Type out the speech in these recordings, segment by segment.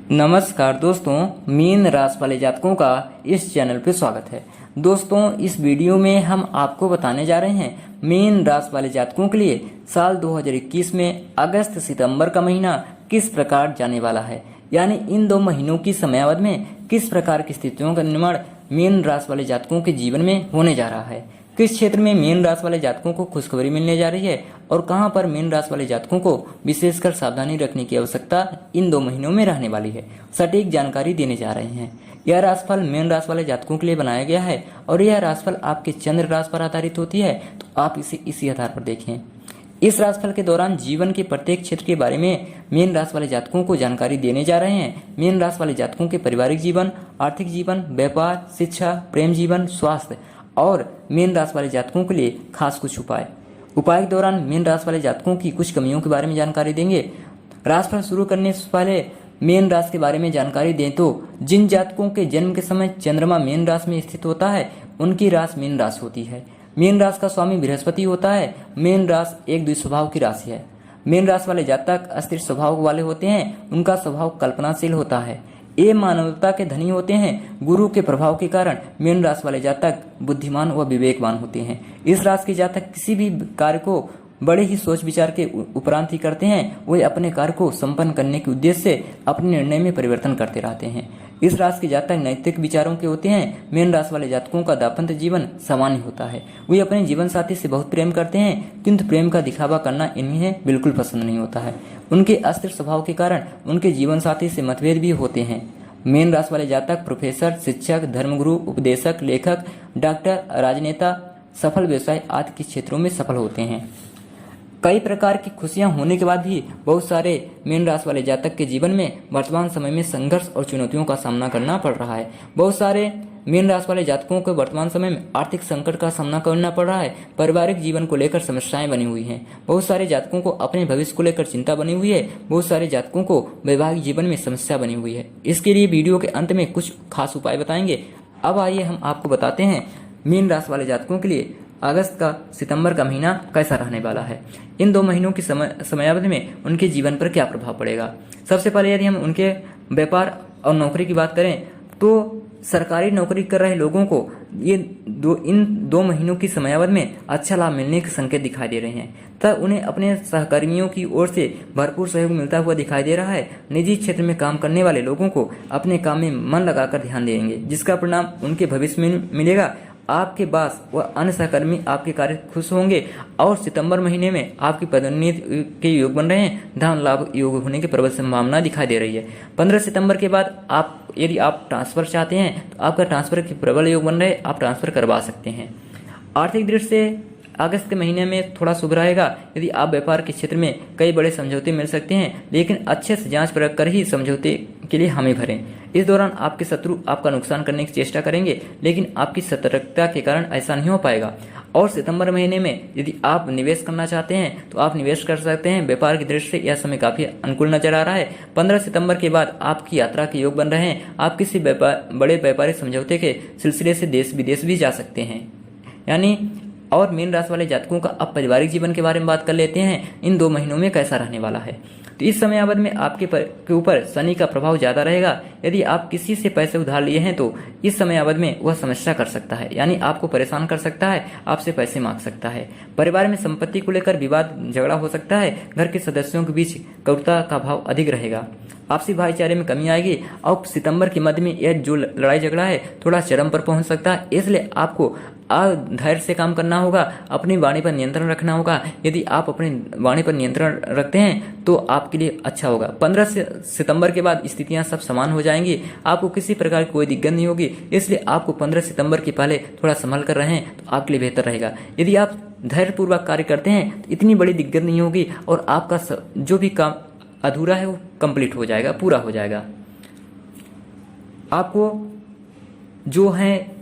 नमस्कार दोस्तों, मीन राशि वाले जातकों का इस चैनल पे स्वागत है। दोस्तों, इस वीडियो में हम आपको बताने जा रहे हैं मीन राशि वाले जातकों के लिए साल 2021 में अगस्त सितंबर का महीना किस प्रकार जाने वाला है। यानी इन 2 महीनों की समयावधि में किस प्रकार की स्थितियों का निर्माण मीन राशि वाले जातकों के जीवन में होने जा रहा है, किस क्षेत्र में मीन राशि वाले जातकों को खुशखबरी मिलने जा रही है और कहां पर मीन राशि वाले जातकों को विशेषकर सावधानी रखने की आवश्यकता इन 2 महीनों में रहने वाली है, सटीक जानकारी देने जा रहे हैं। यह राशिफल मीन राशि वाले जातकों के लिए बनाया गया है और यह राशिफल आपके चंद्र राशि पर आधारित होती है, तो आप इसे इसी आधार पर देखें। इस राशिफल के दौरान जीवन के प्रत्येक क्षेत्र के बारे में मीन राशि वाले जातकों को जानकारी देने जा रहे हैं। मीन राशि वाले जातकों के पारिवारिक जीवन, आर्थिक जीवन, व्यापार, शिक्षा, प्रेम जीवन, स्वास्थ्य और मीन राशि वाले जातकों के लिए खास कुछ उपाय के दौरान मीन राशि वाले जातकों की कुछ कमियों के बारे में जानकारी देंगे। राशिफल शुरू करने से पहले मीन राशि के बारे में जानकारी दें तो जिन जातकों के जन्म के समय चंद्रमा मीन राशि में स्थित होता है उनकी राशि मीन राशि होती है। मीन राशि का स्वामी बृहस्पति होता है। मीन राशि एक द्विस्वभाव की राशि है। मीन राशि वाले जातक अस्थिर स्वभाव वाले होते हैं। उनका स्वभाव कल्पनाशील होता है। ये मानवता के धनी होते हैं। गुरु के प्रभाव के कारण मीन राशि वाले जातक बुद्धिमान व विवेकवान होते हैं। इस राशि के जातक किसी भी कार्य को बड़े ही सोच विचार के उपरांत ही करते हैं। वे अपने कार्य को संपन्न करने के उद्देश्य से अपने निर्णय में परिवर्तन करते रहते हैं। इस राशि के जातक नैतिक विचारों के होते हैं। मीन राशि वाले जातकों का दाम्पत्य जीवन सामान्य होता है। वे अपने जीवन साथी से बहुत प्रेम करते हैं, किंतु प्रेम का दिखावा करना इन्हें बिल्कुल पसंद नहीं होता है। उनके अस्थिर स्वभाव के कारण उनके जीवन साथी से मतभेद भी होते हैं। मीन राशि वाले जातक प्रोफेसर, शिक्षक, धर्मगुरु, उपदेशक, लेखक, डॉक्टर, राजनेता, सफल व्यवसाय आदि के क्षेत्रों में सफल होते हैं। कई प्रकार की खुशियां होने के बाद भी बहुत सारे मीन राशि वाले जातक के जीवन में वर्तमान समय में संघर्ष और चुनौतियों का सामना करना पड़ रहा है। बहुत सारे मीन राशि वाले जातकों को वर्तमान समय में आर्थिक संकट का सामना करना पड़ रहा है। पारिवारिक जीवन को लेकर समस्याएं बनी हुई हैं। बहुत सारे जातकों को अपने भविष्य को लेकर चिंता बनी हुई है। बहुत सारे जातकों को वैवाहिक जीवन में समस्या बनी हुई है। इसके लिए वीडियो के अंत में कुछ खास उपाय बताएंगे। अब आइए हम आपको बताते हैं मीन राशि वाले जातकों के लिए अगस्त का सितंबर का महीना कैसा रहने वाला है। इन 2 महीनों की समयावधि में उनके जीवन पर क्या प्रभाव पड़ेगा। सबसे पहले यदि हम उनके व्यापार और नौकरी की बात करें तो सरकारी नौकरी कर रहे लोगों को इन 2 महीनों की समयावधि में अच्छा लाभ मिलने के संकेत दिखाई दे रहे हैं। तब उन्हें अपने सहकर्मियों की ओर से भरपूर सहयोग मिलता हुआ दिखाई दे रहा है। निजी क्षेत्र में काम करने वाले लोगों को अपने काम में मन लगाकर ध्यान देंगे, जिसका परिणाम उनके भविष्य में मिलेगा। आपके बॉस व अन्य सहकर्मी आपके कार्य खुश होंगे और सितंबर महीने में आपकी पदोन्नति के योग बन रहे हैं। धन लाभ योग होने की प्रबल संभावना दिखाई दे रही है। 15 सितंबर के बाद यदि आप ट्रांसफर चाहते हैं तो आपका ट्रांसफर के प्रबल योग बन रहे, आप ट्रांसफर करवा सकते हैं। आर्थिक दृष्टि से अगस्त के महीने में थोड़ा शुभ रहेगा। यदि आप व्यापार के क्षेत्र में कई बड़े समझौते मिल सकते हैं, लेकिन अच्छे से जांच परख कर ही समझौते के लिए हामी भरें। इस दौरान आपके शत्रु आपका नुकसान करने की चेष्टा करेंगे, लेकिन आपकी सतर्कता के कारण ऐसा नहीं हो पाएगा। और सितंबर महीने में यदि आप निवेश करना चाहते हैं तो आप निवेश कर सकते हैं। व्यापार की दृष्टि से यह समय काफी अनुकूल नजर आ रहा है। 15 सितंबर के बाद आपकी यात्रा के योग बन रहे हैं। आप किसी बड़े व्यापारिक समझौते के सिलसिले से देश विदेश भी जा सकते हैं। यानी और मीन राशि वाले जातकों का अब पारिवारिक जीवन के बारे में बात कर लेते हैं। इन 2 महीनों में कैसा रहने वाला है। तो इस समयावधि में आपके ऊपर शनि का प्रभाव ज्यादा रहेगा। यदि आप किसी से पैसे उधार लिए हैं तो इस समयावधि में वह समस्या कर सकता है, यानी आपको परेशान कर सकता है, आपसे पैसे मांग सकता है। परिवार में संपत्ति को लेकर विवाद झगड़ा हो सकता है। घर के सदस्यों के बीच कटुता का भाव अधिक रहेगा। आपसी भाईचारे में कमी आएगी और सितंबर के मध्य में यह जो लड़ाई झगड़ा है थोड़ा चरम पर पहुंच सकता है। इसलिए आपको धैर्य से काम करना होगा, अपनी वाणी पर नियंत्रण रखना होगा। यदि आप अपनी वाणी पर नियंत्रण रखते हैं तो आपके लिए अच्छा होगा। 15 सितंबर के बाद स्थितियां सब समान हो जाएंगी। आपको किसी प्रकार की कोई दिक्कत नहीं होगी। इसलिए आपको 15 सितंबर के पहले थोड़ा संभल कर रहें तो आपके लिए बेहतर रहेगा। यदि आप धैर्यपूर्वक कार्य करते हैं तो इतनी बड़ी दिक्कत नहीं होगी और आपका जो भी काम अधूरा है वो कंप्लीट हो जाएगा, पूरा हो जाएगा। आपको जो है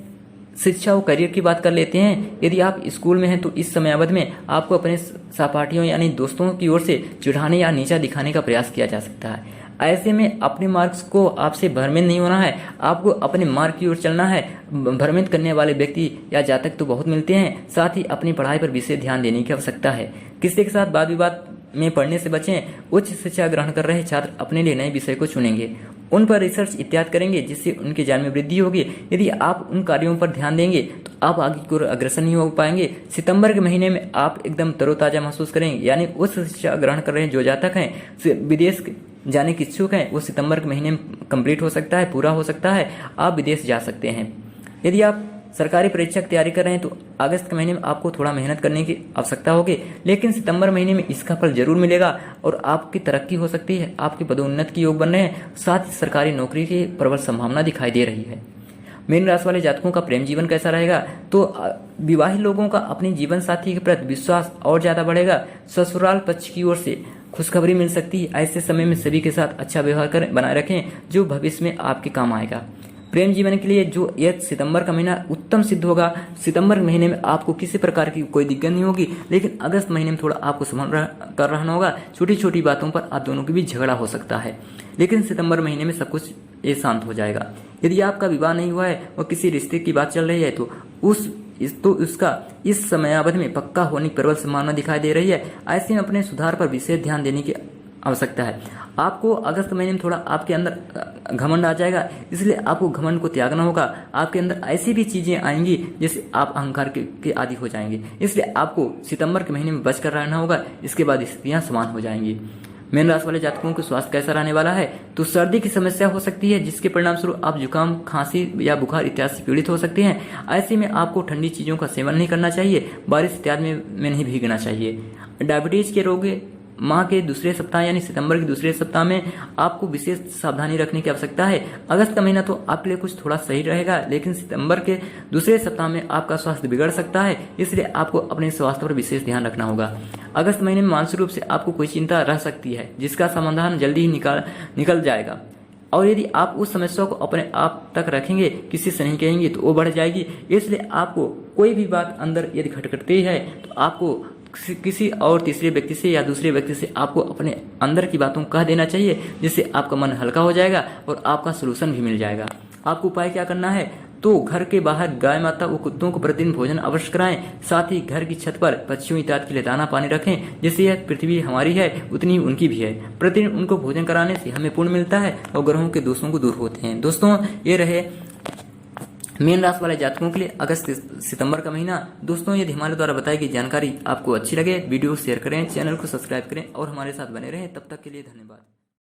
शिक्षा और करियर की बात कर लेते हैं। यदि आप स्कूल में हैं तो इस समयावधि में आपको अपने सहपाठियों यानी दोस्तों की ओर से चिढ़ाने या नीचा दिखाने का प्रयास किया जा सकता है। ऐसे में अपने मार्क्स को आपसे भ्रमित नहीं होना है। आपको अपने मार्ग की ओर चलना है। भ्रमित करने वाले व्यक्ति या जातक तो बहुत मिलते हैं। साथ ही अपनी पढ़ाई पर विशेष ध्यान देने की आवश्यकता है। किसी के साथ वाद विवाद में पढ़ने से बचें। उच्च शिक्षा ग्रहण कर रहे छात्र अपने लिए नए विषय को चुनेंगे उन पर रिसर्च इत्यादि करेंगे जिससे उनके ज्ञान में वृद्धि होगी। यदि आप उन कार्यों पर ध्यान देंगे तो आप आगे की ओर अग्रसर नहीं हो पाएंगे। सितंबर के महीने में आप एकदम तरोताजा महसूस करेंगे, यानी उस शिक्षा ग्रहण कर रहे हैं जो जातक हैं, विदेश जाने के इच्छुक हैं, वो सितंबर के महीने में कंप्लीट हो सकता है, पूरा हो सकता है, आप विदेश जा सकते हैं। यदि आप सरकारी परीक्षा की तैयारी कर रहे हैं तो अगस्त के महीने में आपको थोड़ा मेहनत करने की आवश्यकता होगी, लेकिन सितंबर महीने में इसका फल जरूर मिलेगा और आपकी तरक्की हो सकती है, आपके पदोन्नति के योग बन रहे हैं, साथ ही सरकारी नौकरी की प्रबल संभावना दिखाई दे रही है। मीन राशि वाले जातकों का प्रेम जीवन कैसा रहेगा? तो विवाहित लोगों का अपने जीवन साथी के प्रति विश्वास और ज्यादा बढ़ेगा। ससुराल पक्ष की ओर से खुशखबरी मिल सकती है। ऐसे समय में सभी के साथ अच्छा व्यवहार बनाए रखें जो भविष्य में आपके काम आएगा। प्रेम जीवन के लिए जो यह सितंबर का महीना उत्तम सिद्ध होगा। सितंबर महीने में आपको किसी प्रकार की कोई दिक्कत नहीं होगी, लेकिन अगस्त महीने में थोड़ा आपको संभल कर रहना होगा। छोटी छोटी बातों पर आप दोनों के बीच झगड़ा हो सकता है, लेकिन सितंबर महीने में सब कुछ ये शांत हो जाएगा। यदि आपका विवाह नहीं हुआ है और किसी रिश्ते की बात चल रही है तो उसका इस समयावधि में पक्का होने की प्रबल संभावना दिखाई दे रही है। ऐसे में अपने सुधार पर विशेष ध्यान देने की आवश्यकता है। आपको अगस्त महीने में थोड़ा आपके अंदर घमंड आ जाएगा, इसलिए आपको घमंड को त्यागना होगा। आपके अंदर ऐसी भी चीजें आएंगी जिससे आप अहंकार के आदी हो जाएंगे, इसलिए आपको सितंबर के महीने में बच कर रहना होगा। इसके बाद स्थितियां समान हो जाएंगी। मीन राशि वाले जातकों के स्वास्थ्य कैसा रहने वाला है? तो सर्दी की समस्या हो सकती है, जिसके परिणाम स्वरूप आप जुकाम, खांसी या बुखार इत्यादि से पीड़ित हो सकते हैं। ऐसे में आपको ठंडी चीजों का सेवन नहीं करना चाहिए, बारिश इत्यादि में नहीं भीगना चाहिए। डायबिटीज के रोग माह के दूसरे सप्ताह यानी सितंबर के दूसरे सप्ताह में आपको विशेष सावधानी रखने की आवश्यकता है। अगस्त का महीना तो आपके लिए कुछ थोड़ा सही रहेगा, लेकिन सितंबर के दूसरे सप्ताह में आपका स्वास्थ्य बिगड़ सकता है, इसलिए आपको अपने स्वास्थ्य पर विशेष ध्यान रखना होगा। अगस्त महीने में मानसिक रूप से आपको कोई चिंता रह सकती है, जिसका समाधान जल्दी ही निकल जाएगा। और यदि आप उस समस्या को अपने आप तक रखेंगे, किसी से नहीं कहेंगे, तो वो बढ़ जाएगी। इसलिए आपको कोई भी बात अंदर यदि खटखटती है तो आपको किसी और तीसरे व्यक्ति से या दूसरे व्यक्ति से आपको अपने अंदर की बातों को कह देना चाहिए, जिससे आपका मन हल्का हो जाएगा और आपका सोल्यूशन भी मिल जाएगा। आपको उपाय क्या करना है? तो घर के बाहर गाय माता व कुत्तों को प्रतिदिन भोजन अवश्य कराएं। साथ ही घर की छत पर पक्षियों इत्यादि के लिए दाना पानी रखें, जिससे यह पृथ्वी हमारी है उतनी ही उनकी भी है। प्रतिदिन उनको भोजन कराने से हमें पुण्य मिलता है और ग्रहों के दोषों को दूर होते हैं। दोस्तों, ये रहे मीन राशि वाले जातकों के लिए अगस्त सितंबर का महीना। दोस्तों, यदि हमारे द्वारा बताई गई जानकारी आपको अच्छी लगे, वीडियो शेयर करें, चैनल को सब्सक्राइब करें और हमारे साथ बने रहें। तब तक के लिए धन्यवाद।